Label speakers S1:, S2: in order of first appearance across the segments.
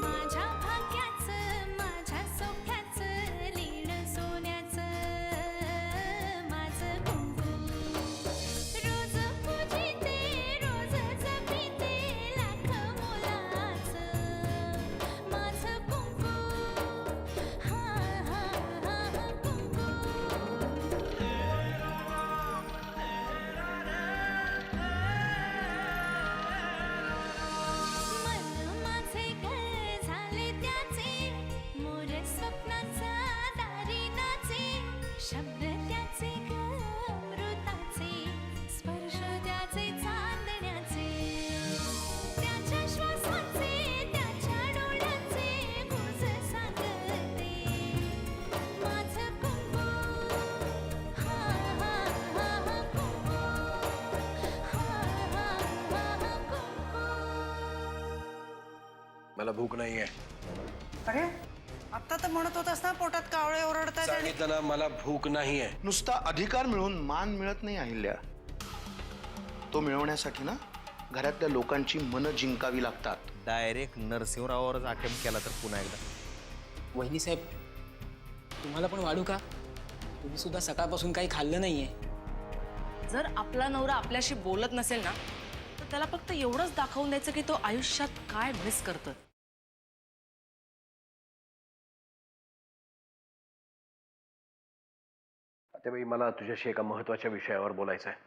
S1: माझ्या भाग्याचं माझ्या सोख्याचं लीण सोन्याचं माझं कुंकू रोज पूजिते रोज जपिते लाख मोलाचं माझं कुंकू हा हा हा कुंकू मन माझे घर झाले त्याचे मोर स्वप्नांचा दारी नाचे शब्द त्याचे अमृताचे स्पर्श त्याचे चांदण्याचे त्याच्या श्वासाचे त्याच्या डोळ्याचे गुज सांगते माझं कुंकू हा हा हा कुंकू हा हा हा कुंकू
S2: मला भूक नाहीये.
S3: अरे आता तर म्हणत होतास ना पोटात कावळे ओरडतायत आणि
S2: सांगितलं ना मला भूक नाहीये.
S4: नुसता अधिकार मिळून मान मिळत नाही अहिल्या. तो मिळवण्यासाठी ना घरातल्या लोकांची मनं जिंकावी लागतात.
S5: डायरेक्ट नरसिंहरावावरच अटेम्प्ट केला तर पुन्हा एकदा.
S6: वहिनी साहेब तुम्हाला पण वाढू का? तुम्ही सुद्धा सकाळपासून काही खाल्लं नाहीये.
S7: जर आपला नवरा आपल्याशी बोलत नसेल ना तर त्याला फक्त एवढंच दाखवून द्यायचं की तो आयुष्यात काय मिस करतोय.
S2: आत्याबाई मला तुझ्याशी एका महत्वाच्या विषयावर बोलायचं आहे.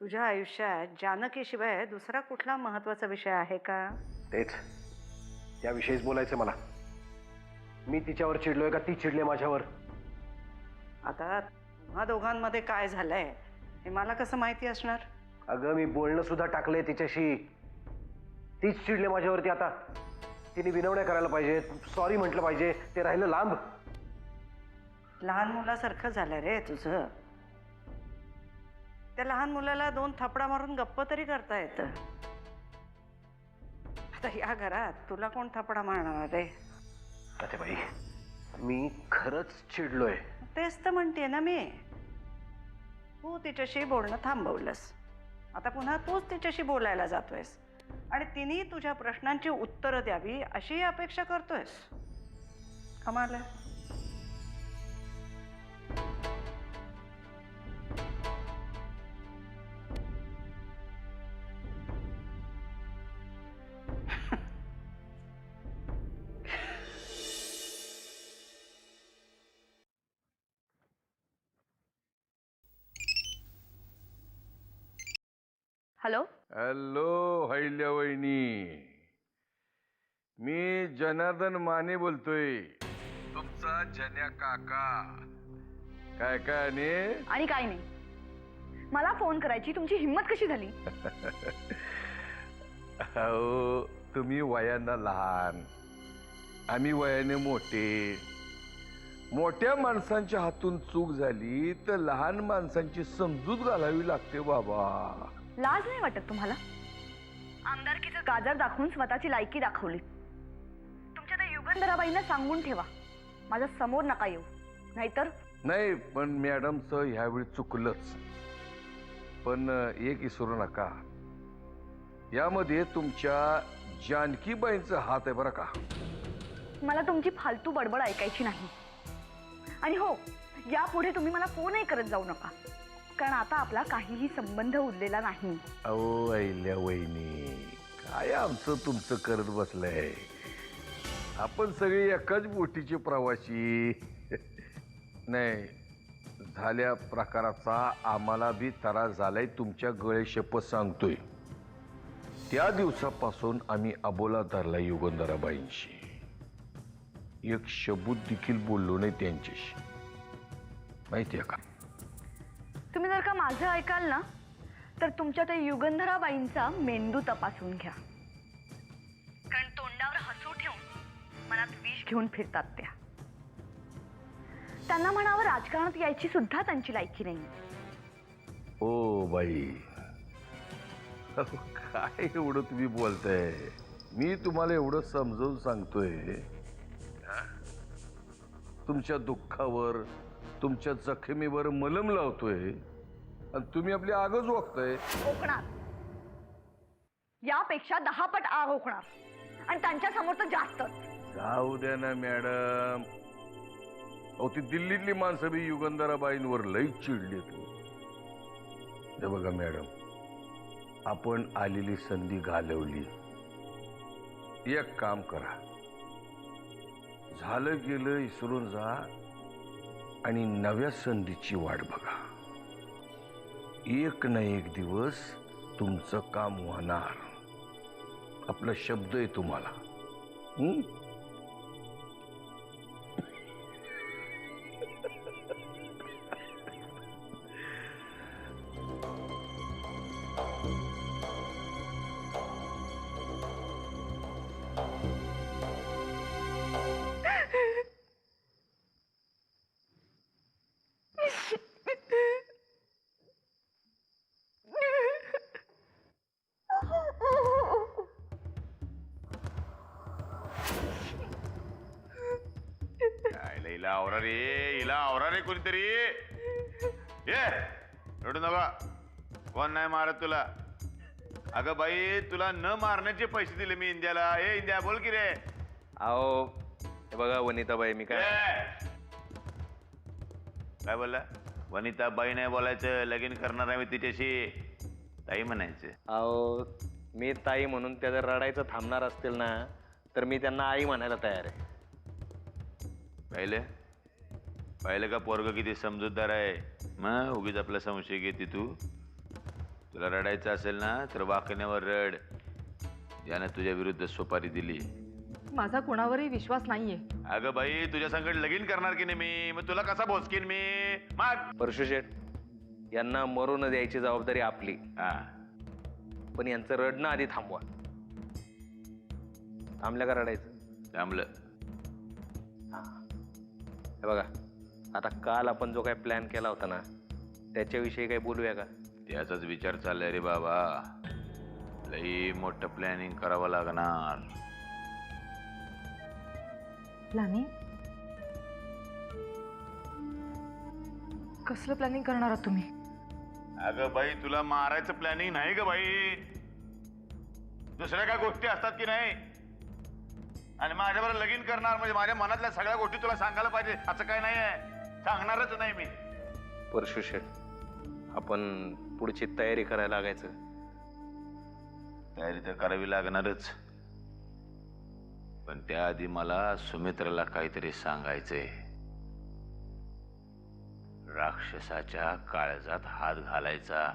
S3: तुझ्या आयुष्यात जानकीशिवाय दुसरा कुठला महत्वाचा विषय आहे का?
S2: तेच त्याविषयीच बोलायचं मला. मी तिच्यावर चिडलोय का ती चिडले माझ्यावर?
S3: आता तुम्हा दोघांमध्ये काय झालंय हे मला कसं माहिती असणार?
S2: अगं मी बोलणं सुद्धा टाकलंय तिच्याशी. तीच चिडले माझ्यावरती. आता तिने विनवण्या करायला पाहिजे, सॉरी म्हटलं पाहिजे, ते राहिलं लांब.
S3: लहान मुलासारखं झालं रे तुझं. त्या लहान मुलाला 2 थपडा मारून गप्प तरी करता येतं. आता या घरात तुला कोण थपडा मारणार रे?
S2: आत्याबाई मी खरंच चिडलोय.
S3: तेच तर म्हणते ना मी. तू तिच्याशी बोलणं थांबवलंस. आता पुन्हा तूच तिच्याशी बोलायला जातोयस आणि तिने तुझ्या प्रश्नांची उत्तरं द्यावी अशी अपेक्षा करतोयस. कमाल आहे.
S7: हॅलो
S8: हॅलो हैल्या वहिनी, मी जनार्दन माने बोलतोय. तुमचा जन्या काका. काय काय
S7: आणि काय नाही. मला फोन करायची तुमची हिंमत कशी झाली?
S8: अहो तुम्ही वयानं लहान, आम्ही वयाने मोठे. मोठ्या माणसांच्या हातून चूक झाली तर लहान माणसांची समजूत घालावी लागते बाबा.
S7: लाज नाही वाटत तुम्हाला? आमदारकीचं गाजर दाखवून स्वतःची लायकी दाखवली. तुमच्या त्या युगंधराबाईंना सांगून ठेवा माझ्या समोर नका येऊ, नाहीतर.
S8: नाही पण मॅडमचं ह्यावेळी चुकलंच. पण एक विसरू नका, यामध्ये तुमच्या जानकीबाईंचा हात आहे बरं का.
S7: मला तुमची फालतू बडबड ऐकायची नाही. आणि हो, यापुढे तुम्ही मला फोनही करत जाऊ नका, कारण आता आपला काहीही संबंध उरलेला नाही.
S8: अहो अहिल्या वहिनी, काय आमचं तुमचं करत बसलंय. आपण सगळे एकाच बोटीचे प्रवासी. नाही झाल्या प्रकाराचा आम्हाला बी त्रास झालाय, तुमच्या गळे शपथ सांगतोय. त्या दिवसापासून आम्ही अबोला धरला युगंधराबाईंशी. एक शब्द देखील बोललो नाही त्यांच्याशी, माहितीये का.
S7: तुम्ही जर का माझं ऐकाल ना तर तुमच्या त्या युगंधराबाईंचा मेंदू तपासून घ्या, कारण तोंडावर हसू ठेवून मनात विष घेऊन फिरतात त्या. त्यांना म्हणावं राजकारणात यायची सुद्धा त्यांची लायकी नाही.
S8: ओ बाई, काय एवढं तुम्ही बोलताय. मी तुम्हाला एवढं समजावून सांगतोय, तुमच्या दुःखावर तुमच्या जखमीवर मलम लावतोय आणि तुम्ही आपली आगच ओकताय.
S7: ओकणार, यापेक्षा 10 पट आग ओकणार. आणि त्यांच्या समोर तर जास्तच.
S8: जाऊ द्या ना मॅडम. अहो ती दिल्लीतली माणसं बी युगंधराबाईंवर लई चिडली तू. हे बघा मॅडम, आपण आलेली संधी घालवली. एक काम करा, झालं गेलं विसरून जा आणि नव्या संधीची वाट बघा. एक ना एक दिवस तुमचं काम होणार. आपला शब्द आहे तुम्हाला.
S9: हिला आवरा रे, हिला आवरा रे कोणीतरी. ये रडू नका, कोण नाही मारत तुला. अगं बाई, तुला न मारण्याचे पैसे दिले मी इंडियाला. ए इंडिया, बोल की रे.
S5: अहो हे बघा वनिताबाई, मी काय
S9: काय बोलला? वनिताबाई नाही बोलायचं, लगीन करणार आहे मी तिच्याशी. ताई म्हणायचं.
S5: अहो मी ताई म्हणून त्या जर रडायचं थांबणार असतील ना, तर मी त्यांना आई म्हणायला तयार आहे.
S9: पाहिलं का पोरग किती समजूतदार आहे. मग उगीच आपला संशय घेते तू. तुला रडायचं असेल ना तर वाकण्यावर रड. यानं तुझ्या विरुद्ध सुपारी दिली.
S10: माझा कोणावरही विश्वास नाहीये.
S9: अगं बाई, तुझ्या संकट लगीन करणार की नाही मी, मग तुला कसा भोसकीन मी. मग
S5: परशुशेठ, यांना मरू न द्यायची जबाबदारी आपली.
S9: हा,
S5: पण यांचं रडणं आधी थांबवा. थांबल्या का रडायचं?
S9: थांबलं.
S5: हे बघा, आता काल आपण जो काही प्लॅन केला होता ना, त्याच्याविषयी काही बोलूया का?
S9: त्याचाच विचार चाललाय रे बाबा. लई मोठं प्लॅनिंग करावं लागणार.
S10: प्लॅनिंग? कसलं प्लॅनिंग करणार आहात तुम्ही?
S9: अगं बाई, तुला मारायचं प्लॅनिंग नाही ग बाई. दुसऱ्या काय गोष्टी असतात की नाही. आणि माझ्याबरोबर लगीन करणार म्हणजे माझ्या मनातल्या सगळ्या गोष्टी तुला सांगायला पाहिजे असं काय नाही आहे. सांगणारच नाही मी.
S5: परशुशेठ, आपण पुढची तयारी करायला लागायचं.
S9: तयारी तर करावी लागणारच, पण त्याआधी मला सुमित्राला काहीतरी सांगायचंय. राक्षसाच्या काळजात हात घालायचा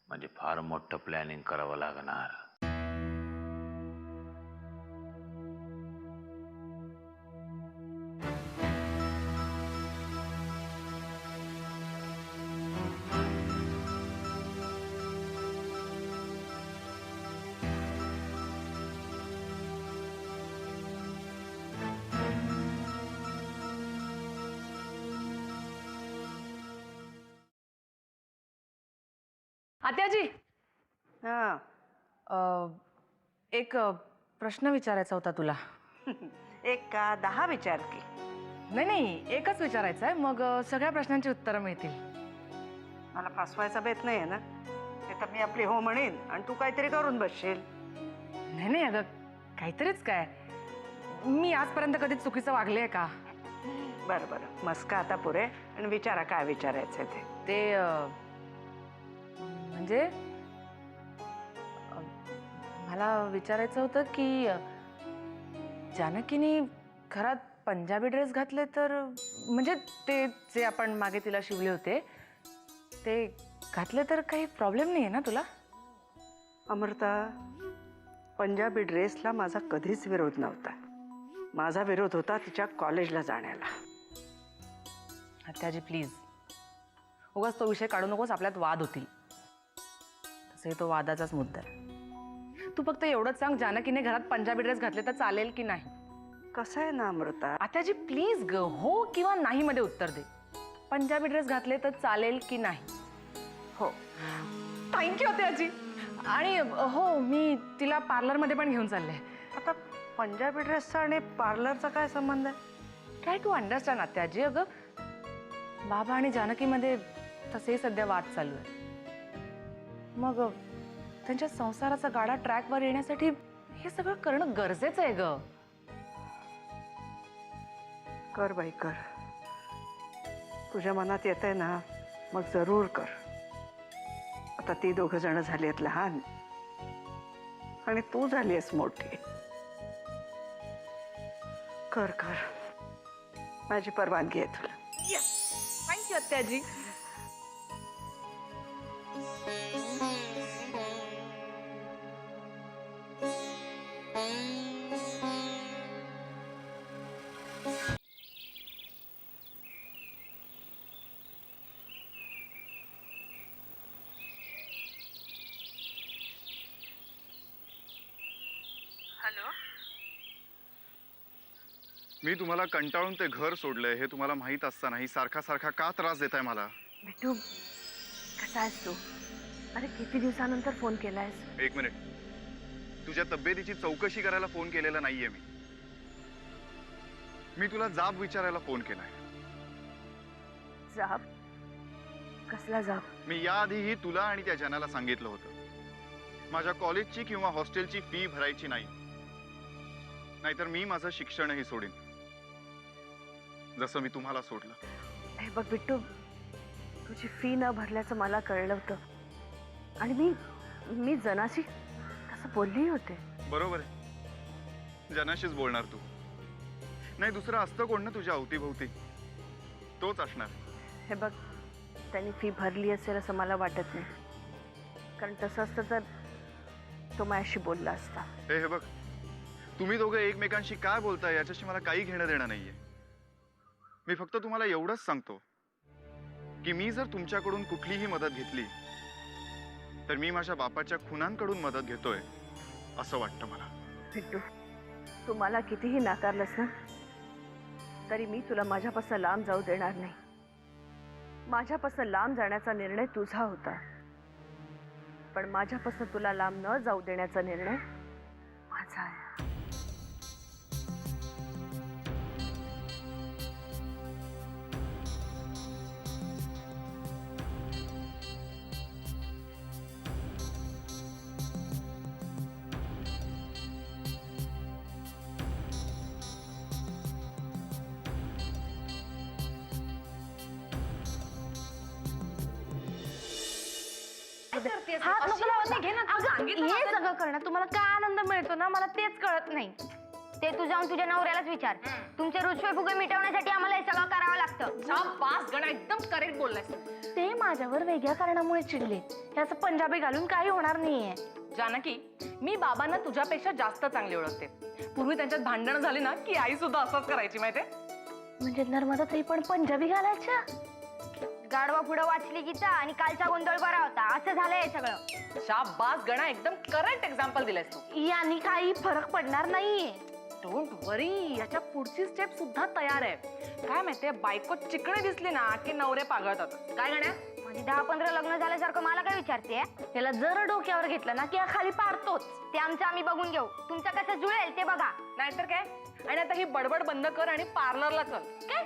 S9: म्हणजे फार मोठं प्लॅनिंग करावं लागणार.
S10: आत्याजी,
S3: हा,
S10: एक प्रश्न विचारायचा होता तुला.
S3: एक का 10 विचार की.
S10: नाही, एकच विचारायचा आहे. मग सगळ्या प्रश्नांची उत्तरं मिळतील.
S3: मला फसवायचा बेत नाही आहे ना. ते तर मी आपली हो म्हणेन आणि तू काहीतरी करून बसशील.
S10: नाही अगं, काहीतरीच काय. मी आजपर्यंत कधी चुकीचं वागले आहे का?
S3: बरं बरं, मस्का आता पुरे. आणि विचारा काय विचारायचं ते.
S10: ते म्हणजे मला विचारायचं होतं की जानकीने घरात पंजाबी ड्रेस घातले तर, म्हणजे ते जे आपण मागे तिला शिवले होते ते घातले तर काही प्रॉब्लेम नाही आहे ना तुला?
S3: अमृता, पंजाबी ड्रेसला माझा कधीच विरोध नव्हता. माझा विरोध होता तिच्या कॉलेजला जाण्याला.
S10: आत्याजी प्लीज, उगाच तो विषय काढू नकोस. आपल्यात वाद होतील. तसे तो वादाचाच मुद्दा आहे. तू फक्त एवढंच सांग, जानकीने घरात पंजाबी ड्रेस घातले तर चालेल की नाही?
S3: कसं आहे ना अमृता,
S10: आत्याजी प्लीज ग, हो किंवा नाही मध्ये उत्तर दे. पंजाबी ड्रेस घातले तर चालेल की नाही?
S3: हो.
S10: थँक्यू आत्याजी. आणि हो, मी तिला पार्लरमध्ये पण घेऊन चालले.
S3: आता पंजाबी ड्रेसचा आणि पार्लरचा काय संबंध आहे?
S10: ट्राय टू अंडरस्टँड आत्याजी. अगं, बाबा आणि जानकीमध्ये तसेही सध्या वाद चालू आहे. मग त्यांच्या संसाराचा गाडा ट्रॅकवर येण्यासाठी हे सगळं करणं गरजेचं आहे ग.
S3: कर बाई कर. तुझ्या मनात येत आहे ना मग जरूर कर. आता ती दोघं जण झाली आहेत लहान आणि तू झाली आहेस मोठी. कर कर. माझी परवानगी आहे तुला.
S10: थँक्यू आत्याजी.
S11: मी तुम्हाला कंटाळून ते घर सोडलंय हे तुम्हाला माहित असतानाही सारखा सारखा का त्रास देताय मला?
S7: बिट्टू कसा आहेस तू? अरे किती दिवसानंतर फोन केलायस?
S11: एक मिनिट. तुझ्या तब्येतीची चौकशी करायला फोन केलेला नाहीये मी तुला जाब विचारायला फोन केलाय.
S7: जाब? कसला जाब?
S11: मी याआधीही तुला आणि त्या जनाला सांगितलं होतं माझ्या कॉलेजची किंवा हॉस्टेलची फी भरायची नाही, नाहीतर मी माझं शिक्षणही सोडीन, जसं मी तुम्हाला सोडलं.
S7: हे बघ बिट्टू, तुझी फी न भरल्याचं मला कळलं होतं आणि मी जनाशी तसं बोलली होते.
S11: बरोबर आहे, जनाशीच बोलणार तू. नाही दुसरं असतं कोण ना तुझ्या अवतीभोवती, तोच असणार.
S7: हे बघ, त्यांनी फी भरली असेल असं मला वाटत नाही, कारण तसं असतं तर तो माझ्याशी बोलला असता.
S11: हे बघ, तुम्ही दोघं एकमेकांशी काय बोलताय याच्याशी मला काही घेणं देणं नाहीये. मी फक्त तुम्हाला एवढंच सांगतो की मी जर तुमच्याकडून कुठलीही मदत घेतली तर मी माझ्या बापाच्या खुनांकडून मदत घेतोय असं वाटतं मला.
S7: बिट्टू, तू मला कितीही नाकारलंस ना तरी मी तुला माझ्यापासून लांब जाऊ देणार नाही. माझ्यापासून लांब जाण्याचा निर्णय तुझा होता, पण माझ्यापासून तुला लांब न जाऊ देण्याचा निर्णय माझा आहे.
S12: हात नको लावत नाही. घे ना, हे सगळं करण्यात तुम्हाला काय आनंद मिळतो ना मला तेच कळत नाही. ते तू जाऊन तुझ्या नवऱ्यालाच विचार. तुमचे रुसवे फुगे मिटवण्यासाठी आम्हाला हे सगळं करावं लागतं.
S10: पाच गणा एकदम करेक्ट बोललास.
S12: ते माझ्यावर वेगळ्या कारणामुळे चिडले. याचं पंजाबी घालून काही होणार नाहीये.
S10: जानकी, मी बाबांना तुझ्यापेक्षा जास्त चांगले ओळखते. पूर्वी त्यांच्यात भांडणं झाली ना की आई सुद्धा असंच करायची माहितीये.
S12: म्हणजे नर्मदा ताई पण पंजाबी घालायच्या? गाडवा पुढं वाचली गीता आणि कालचा गोंधळ बरा होता असं झालंय सगळं.
S10: शाबास गणा, एकदम करेक्ट एक्झाम्पल दिलायस तू.
S12: यांनी काही फरक पडणार नाहीये.
S10: डोंट वरी, याच्या पुढची स्टेप सुद्धा तयार आहे. काय माहितीये, बायको चिकणी दिसली ना की नवरे पागळतात. काय गण्या?
S12: म्हणजे 10-15 लग्न झाल्यासारखं मला काय विचारते? त्याला जर डोक्यावर घेतलं ना की खाली पाडतोच. ते आमचं आम्ही बघून घेऊ. तुमचं कसं जुळेल ते बघा.
S10: नाहीतर काय. आणि आता ही बडबड बंद कर आणि पार्लरला चल.
S12: काय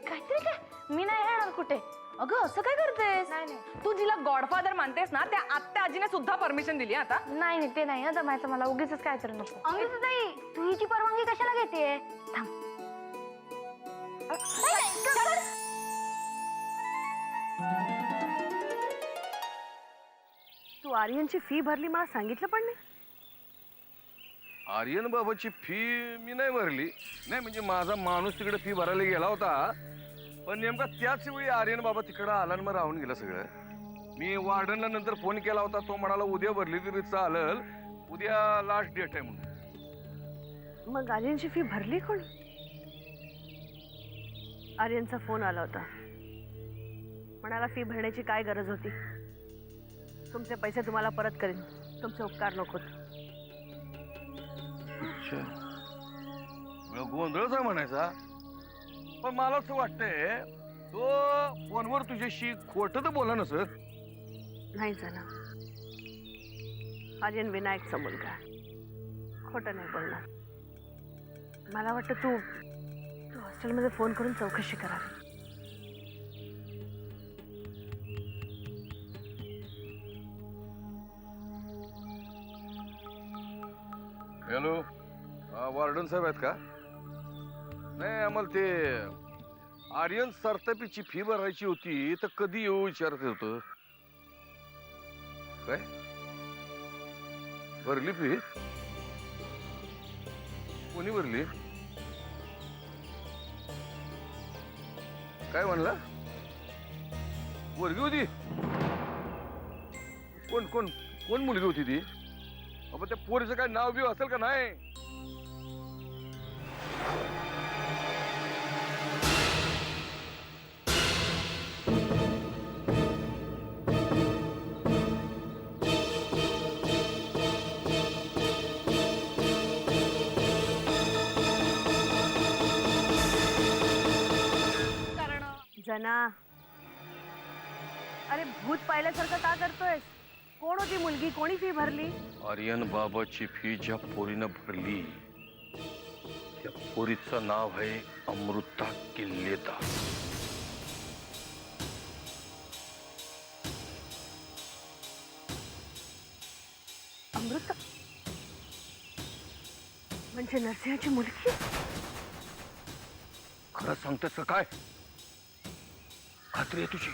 S12: काहीतरी काय? मी नाही येणार कुठे.
S10: अगं असं काय करतेस? तू जिला गॉडफादर मानतेस ना त्या आत्या आजीने सुद्धा परमिशन दिली आता.
S12: नाही ते नाही जमायचं मला. उगीच काय तर नको. अमृताताई, तू हिची परवानगी कशाला घेते? थांब.
S7: तू आर्यनची फी भरली मला सांगितलं पण नाही.
S8: आर्यन बाबाची फी मी नाही भरली. नाही म्हणजे माझा माणूस तिकडे फी भरायला गेला होता, पण नेमका त्याच वेळी आर्यन बाबा तिकडं आला आणि मग राहून गेला सगळं. मी वार्डनला नंतर फोन केला होता, तो म्हणाला उद्या भरली तरी चालेल, उद्या लास्ट डेट आहे म्हणून.
S7: मग आर्यनची फी भरली कोण? आर्यनचा फोन आला होता, म्हणाला फी भरण्याची काय गरज होती, तुमचे पैसे तुम्हाला परत करेन, तुमचे उपकार नकोत.
S8: गोंधळच आहे म्हणायचा. पण मला असं वाटतंय तो फोनवर तुझ्याशी खोटं तर बोला ना सर.
S7: नाही झालं. आर्यन विनायकचा मुलगा, खोटं नाही बोलणार. मला वाटतं तू हॉस्टेलमध्ये फोन करून चौकशी करा.
S8: हॅलो, वार्डन साहेब आहेत का? नाही, आम्हाला ते आर्यन सरतपीची फी भरायची होती, तर कधी येऊ विचारत होतो. काय भरली फी? कोणी भरली? काय म्हणला? वर्गी होती? कोण कोण कोण मुलगी होती ती? अबे त्या पोरीचं काय नाव बिव असेल का नाही?
S7: जना, अरे भूत पाहिल्यासारखं का करतोयस? कोण होती मुलगी? कोणी फी भरली?
S8: आर्यन बाबाची फी ज्या पोरीनं भरली त्या पोरीचं नाव आहे अमृता किल्लेदार.
S7: अमृता म्हणजे नरसिंहाची मुलगी?
S8: खरं सांगतेस का काय? खात्री आहे तुझी?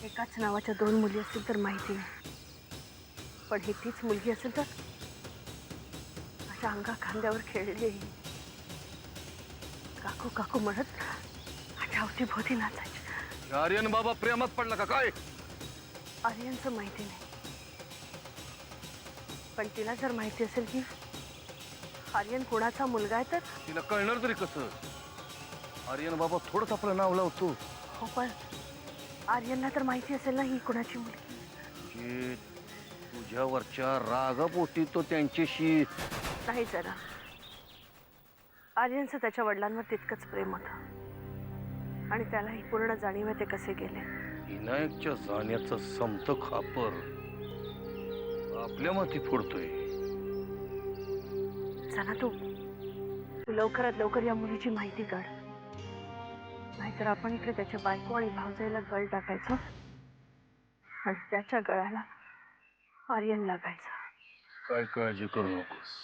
S7: एकाच नावाच्या दोन मुली असतील तर माहिती नाही, पण ही तीच मुलगी असेल तर माझ्या अंगा खांद्यावर खेळली. काकू काकू म्हणत माझ्या अवतीभोवती नाचायची.
S8: आर्यन बाबा प्रेमात पडला का काय?
S7: आर्यनचं माहिती नाही, पण तिला जर माहिती असेल की आर्यन कोणाचा मुलगा आहे तर
S8: तिला कळणार तरी कसं? आर्यन बाबा थोडंच आपलं नाव लावतो.
S7: हो, पण आर्यनला तर माहिती असेल ना ही कोणाची मुलगी.
S8: जे तुझ्यावरच्या रागापोटी तो त्यांच्याशी
S7: नाही जरा. आर्यनचं त्याच्या वडिलांवर तितकंच प्रेम होतं आणि त्यालाही पूर्ण जाणीव आहे ते कसे गेले.
S8: विनायकच्या जाण्याचं समत खापर आपल्या माती फोडतोय.
S7: चला तू लवकरात लवकर या मुलीची माहिती काढ, नाहीतर आपण इकडे त्याच्या बायको आणि भावजाईला गळ टाकायचं आणि त्याच्या गळ्याला आर्यन लागायचा.
S8: काय काळजी करू नकोस,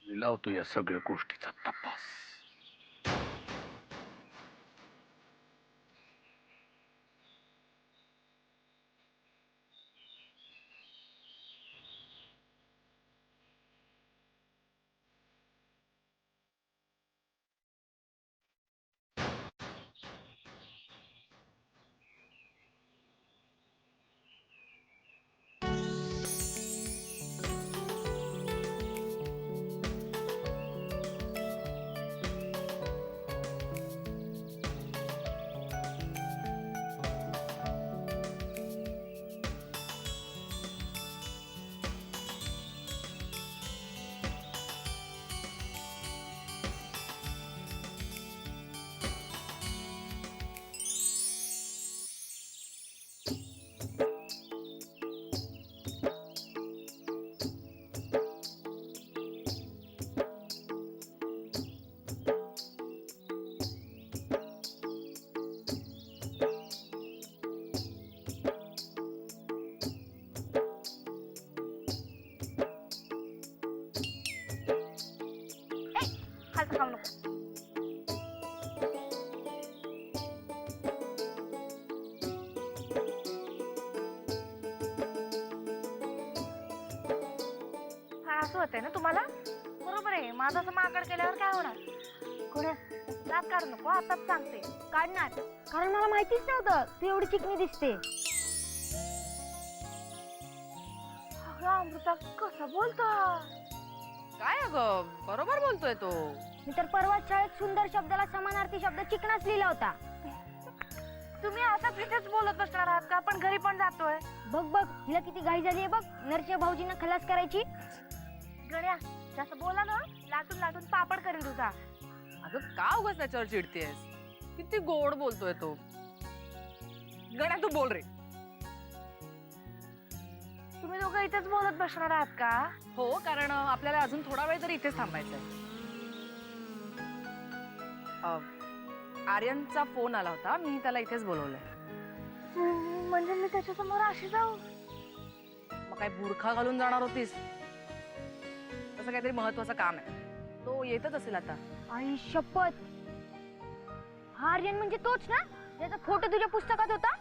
S8: मी लावतो या सगळ्या गोष्टीचा तपास.
S12: खायचं खाऊ नको. असं होतंय ना तुम्हाला? बरोबर आहे. माझं असं माकड केल्यावर काय होणार? कोण दात काढू नको, आताच सांगते. काढणार, कारण मला माहितीच नव्हतं ती एवढी चिकनी दिसते. अगं अमृता कसं बोलतो?
S10: काय अगं, बरोबर बोलतोय तो.
S12: मी तर परवा शाळेत सुंदर शब्दाला समानार्थी शब्द चिकनाच लिहिला होता.
S7: तुम्ही आता तिथेच बोलत बसणार आहात का? पण घरी पण जातोय.
S12: बघ बघ हिला किती घाई झालीये बघ, नरच्या भाऊजींना खलास करायची.
S7: गड्या जसं बोला ना, लाटून लाटून पापड करेल तुझा.
S10: अगं का उगाच त्याच्यावर चिडतेस? किती गोड बोलतोय तो. गड्या तू बोल रे.
S7: तुम्ही दोघं इथेच बोलत बसणार आहात का?
S10: हो, कारण आपल्याला अजून थोडा वेळ तरी इथेच थांबायचंय. आर्यनचा फोन आला होता, मी त्याला इथेच बोलवलंय.
S7: म्हणजे मी त्याच्या समोर अशी जाऊ?
S10: मग काय बुरखा घालून जाणार होतीस? तसं काहीतरी महत्वाचं काम आहे. तो येतच असेल आता.
S12: आई शपथ, हा आर्यन म्हणजे तोच ना ज्याचा फोटो तुझ्या पुस्तकात होता?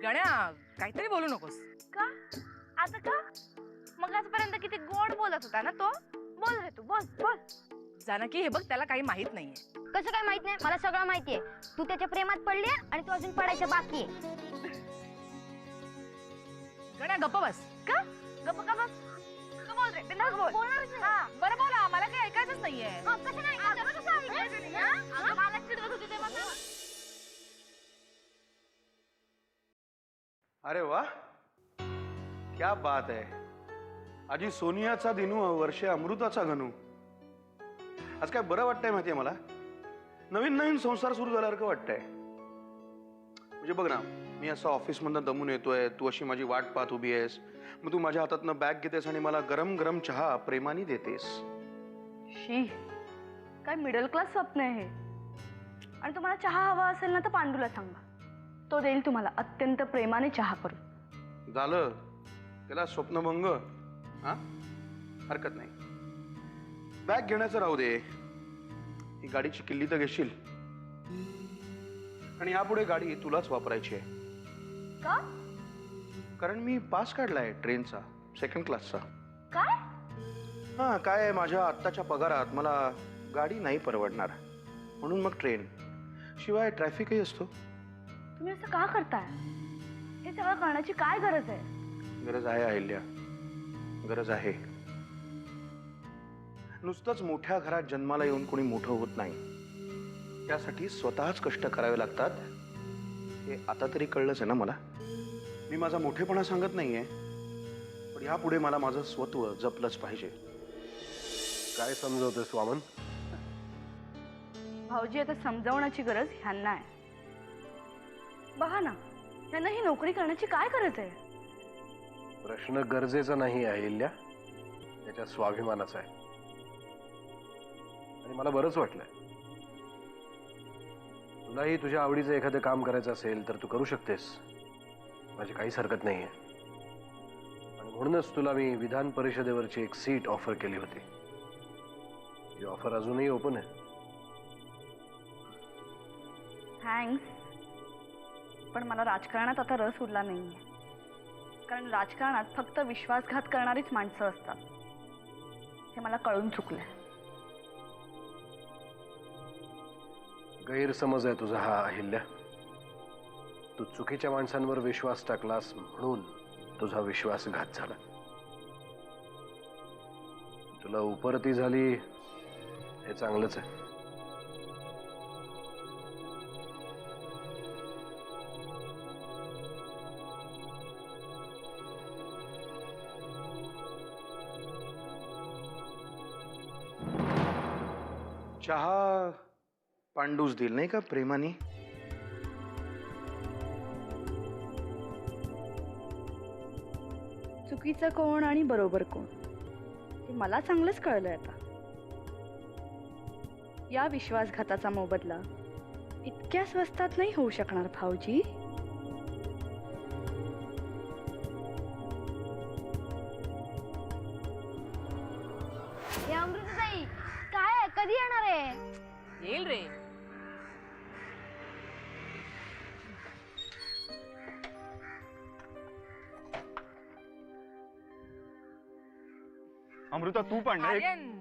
S10: गण्या, काहीतरी बोलू नकोस.
S12: का आता का? मग आजपर्यंत किती गोड बोलत होता ना तो. बोल रे तू, बोल बोल.
S10: जानकी, हे बघ, त्याला काही माहित नाहीये.
S12: कसं काय माहित नाही? मला सगळं माहितीये. तू त्याच्या प्रेमात पडली आणि तू अजून पडायचं बाकी आहे.
S10: गण्या, गप्प बस.
S12: का गप्प का बस?
S10: तू बोल रे, बिनधास्त बोल.
S12: बोलणारच नाही.
S10: हा, बरं बोला, मला काही ऐकायचंच नाहीये.
S12: हा, कसं नाही ऐकायचं? कसं ऐकायचं नाही, हा? अगं, मला चिडवत होती तेव्हा का?
S4: अरे वा, क्या बात आहे. आजी सोनियाचा दिनू, वर्षे अमृताचा गणू. आज काय बरं वाटतंय माहितीये मला. नवीन नवीन संसार सुरू झाल्यासारखं वाटतंय. म्हणजे बघ ना, मी असं ऑफिसमधनं दमून येतोय, तू अशी माझी वाट पाहत उभी आहेस, मग तू माझ्या हातातनं बॅग घेतेस आणि मला गरम गरम चहा प्रेमाने देतेस.
S7: शी, काय मिडल क्लास स्वप्न आहे हे. आणि तुम्हाला चहा हवा असेल ना तर पांडूला सांगा, तो देईल तुम्हाला अत्यंत प्रेमाने चहा करून.
S4: झालं त्याला स्वप्नभंग. हा, हरकत नाही. बॅग घेण्याचं राहू दे, ही गाडीची किल्ली तर घेशील. आणि यापुढे गाडी तुलाच वापरायची आहे.
S7: का?
S4: कारण मी पास काढलाय ट्रेनचा, 2nd क्लासचा.
S7: काय?
S4: हा, काय आहे, माझ्या आत्ताच्या पगारात मला गाडी नाही परवडणार, म्हणून मग ट्रेन. शिवाय ट्रॅफिकही असतो.
S7: तुम्ही असं का करताय? हे सगळं करण्याची काय गरज आहे?
S4: गरज आहे अहिल्या, गरज आहे. नुसतंच मोठ्या घरात जन्माला येऊन कोणी मोठं होत नाही. त्यासाठी स्वतःच कष्ट करावे लागतात, हे आता तरी कळलंच आहे ना मला. मी माझा मोठेपणा सांगत नाहीये, पण यापुढे मला माझं स्वत्व जपलंच पाहिजे.
S2: काय समजवतोस वामन?
S7: भाऊजी, आता समजावण्याची गरज ह्यांना आहे. बघा ना, त्यांना ही नोकरी करण्याची काय गरज आहे?
S2: प्रश्न गरजेचा नाही आहे अहिल्या, त्याच्या स्वाभिमानाचा आहे. आणि मला बरंच वाटलंय. तुलाही तुझ्या आवडीचं एखादं काम करायचं असेल तर तू करू शकतेस, माझी काहीच हरकत नाही आहे. आणि म्हणूनच तुला मी विधान परिषदेवरची एक सीट ऑफर केली होती. ही ऑफर अजूनही ओपन आहे.
S7: थँक्स, पण मला राजकारणात आता रस उरला नाहीये. कारण राजकारणात फक्त विश्वासघात करणारीच माणसं असतात, हे मला कळून चुकलंय.
S2: गैरसमज आहे तुझा हा अहिल्या. तू चुकीच्या माणसांवर विश्वास टाकलास म्हणून तुझा विश्वासघात झाला. तुला उपरती झाली हे चांगलंच आहे.
S4: चहा पांडूच देईल नाही का प्रेमाने?
S7: चुकीचं कोण आणि बरोबर कोण हे मला चांगलंच कळलंय आता. या विश्वासघाताचा मोबदला इतक्या स्वस्तात नाही होऊ शकणार भाऊजी.
S12: हे अमृताताई, काय आहे? कधी येणार आहे?
S10: येईल रे.
S11: अमृता, तू पण ना एक-
S10: आर्यन,